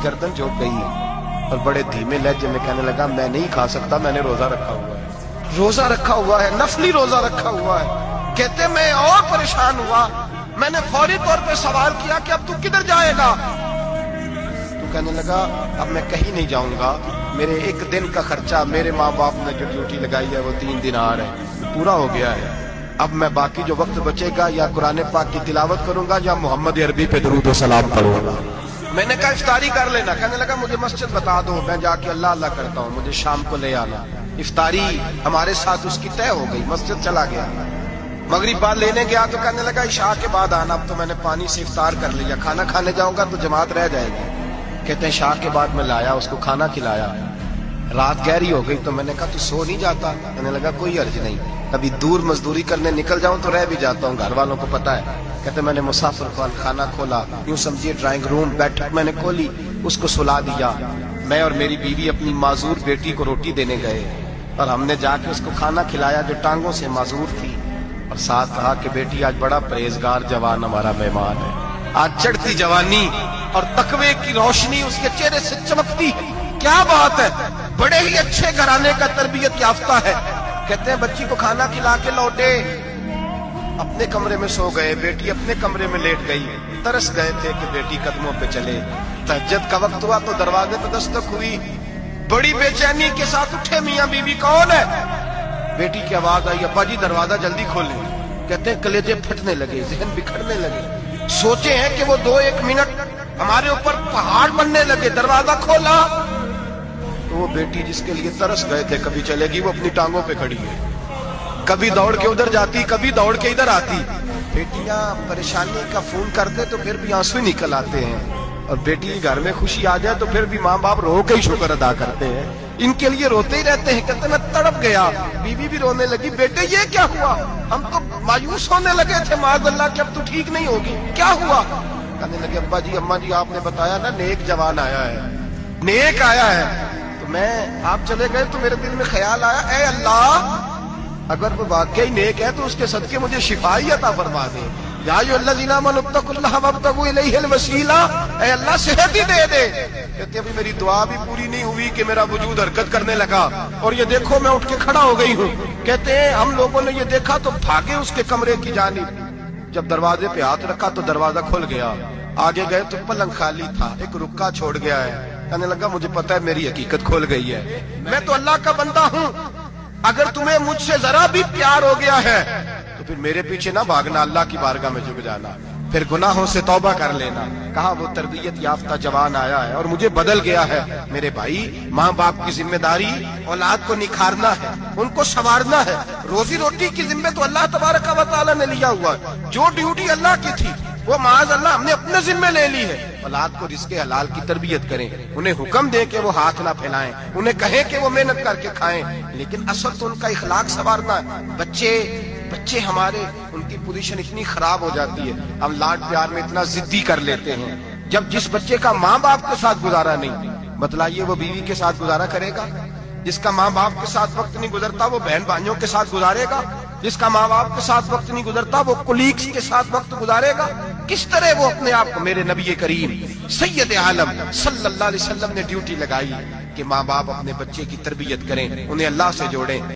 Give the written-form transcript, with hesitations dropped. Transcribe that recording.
गर्दन झुक गई और बड़े धीमे लहजे में कहने लगा, मैं नहीं खा सकता, मैंने रोजा रखा हुआ है। रोजा रखा हुआ है, नफली रोजा रखा हुआ है। कहते मैं और परेशान हुआ, मैंने फौरी तौर पे सवाल किया कि अब तू किधर जाएगा? तो कहने लगा, अब मैं कहीं नहीं जाऊंगा, मेरे एक दिन का खर्चा मेरे माँ बाप ने जो ड्यूटी लगाई है वो 3 दिनार है, पूरा हो गया है। अब मैं बाकी जो वक्त बचेगा या कुरान पाक की तिलावत करूंगा या मोहम्मद अरबी पे दरूद व सलाम पढ़ूंगा। मैंने कहा इफ्तारी कर लेना। कहने लगा, मुझे मस्जिद बता दो, मैं जाके अल्लाह अल्लाह करता हूँ, मुझे शाम को ले आना। इफ्तारी हमारे साथ उसकी तय हो गई, मस्जिद चला गया। मगरिब बाद लेने गया तो कहने लगा इशा के बाद आना। अब तो मैंने पानी से इफ्तार कर लिया, खाना खाने जाऊंगा तो जमात रह जाएगी। कहते हैं शाह के बाद मैं लाया, उसको खाना खिलाया। रात गहरी हो गई तो मैंने कहा तू सो नहीं जाता? कहने लगा कोई अर्ज नहीं, कभी दूर मजदूरी करने निकल जाऊं तो रह भी जाता हूँ, घर वालों को पता है। कहते मैंने मुसाफिर खाना खोला, यूं समझिए ड्राइंग रूम बैठक मैंने खोली, उसको सुला दिया। मैं और मेरी बीवी अपनी माजूर बेटी को रोटी देने गए और हमने जाके उसको खाना खिलाया जो टांगों से माजूर थी, और साथ कहा कि बेटी आज बड़ा परहेजगार जवान हमारा मेहमान है। आज चढ़ती जवानी और तकवे की रोशनी उसके चेहरे से चमकती, क्या बात है, बड़े ही अच्छे घराने का तरबियत याफ्ता है। कहते हैं बच्ची को खाना खिला के लौटे, अपने कमरे में सो गए, बेटी अपने कमरे में लेट गई। तरस गए थे कि बेटी कदमों पे चले। तहज्जुद का वक्त हुआ तो दरवाजे पर दस्तक हुई, बड़ी बेचैनी के साथ उठे मियां बीवी, कौन है? बेटी की आवाज आई, अब्बा जी दरवाजा जल्दी खोलें। कहते हैं कलेजे फटने लगे, जहन बिखरने लगे, सोचे हैं कि वो 2-1 मिनट हमारे ऊपर पहाड़ बनने लगे। दरवाजा खोला तो वो बेटी जिसके लिए तरस गए थे, कभी चलेगी वो अपनी टांगों पे खड़ी है, कभी दौड़ के उधर जाती, कभी दौड़ के इधर आती। बेटियां परेशानी का फोन करते तो फिर भी आंसू निकल आते हैं, और बेटी घर में खुशी आ जाए तो फिर भी माँ बाप रो के ही शुक्र अदा करते हैं। इनके लिए रोते ही रहते हैं। कहते मैं तड़प गया, बीवी भी रोने लगी, बेटे ये क्या हुआ? हम तो मायूस होने लगे थे माज़अल्लाह कि अब तू ठीक नहीं होगी, क्या हुआ? कहने लगे अब्बा जी अम्मा जी आपने बताया ना नेक जवान आया है, नेक आया है। तो मैं आप चले गए तो मेरे दिल में ख्याल आया, ऐ अल्लाह अगर वो वाकई नेक है तो उसके सदके मुझे शिफाई अता फरमा दे। या अय्युहल्लज़ीना आमनू इत्तक़ुल्लाह वब्तगू इलैहिल वसीला, ऐ अल्लाह सेहत ही दे दे। कहते अभी मेरी दुआ भी पूरी नहीं हुई कि मेरा वजूद हरकत करने लगा, और ये देखो मैं उठ के खड़ा हो गई हूँ। कहते हैं हम लोगों ने ये देखा तो भागे उसके कमरे की जानिब। जब दरवाजे पे हाथ रखा तो दरवाजा खुल गया, आगे गए तो पलंग खाली था, एक रुक्का छोड़ गया है। कहने लगा मुझे पता है मेरी हकीकत खुल गई है, मैं तो अल्लाह का बंदा हूँ, अगर तुम्हें मुझसे जरा भी प्यार हो गया है तो फिर मेरे पीछे ना भागना, अल्लाह की बारगाह में झुक जाना, फिर गुनाहों से तौबा कर लेना। कहा वो तरबियत याफ्ता जवान आया है और मुझे बदल गया है। मेरे भाई माँ बाप की जिम्मेदारी औलाद को निखारना है, उनको संवारना है। रोजी रोटी की जिम्मे तो अल्लाह तबारक व तआला ने लिया हुआ है, जो ड्यूटी अल्लाह की थी वो माज़अल्लाह हमने अपने जिम्मे ले ली है। औलाद को रिज़्क़े हलाल की तरबियत करें, उन्हें हुक्म दें कि वो हाथ ना फैलाएं, उन्हें कहें कि वो मेहनत करके खाएं, लेकिन असल तो उनका इखलाक संवारना है। बच्चे हमारे उनकी पोजीशन इतनी खराब हो जाती है, हम लाड प्यार में इतना जिद्दी कर लेते हैं। जब जिस बच्चे का माँ बाप के साथ गुजारा नहीं, बतलाइए वो बीवी के साथ गुजारा करेगा? जिसका माँ बाप के साथ वक्त नहीं गुजरता वो बहन भाइयों के साथ गुजारेगा? जिसका माँ बाप के साथ वक्त नहीं गुजरता वो कुलीग्स के साथ वक्त गुजारेगा? किस तरह वो अपने आप को, मेरे नबी करीम सैयद आलम सल्लल्लाहु अलैहि वसल्लम ने ड्यूटी लगाई कि माँ बाप अपने बच्चे की तरबियत करें, उन्हें अल्लाह से जोड़ें।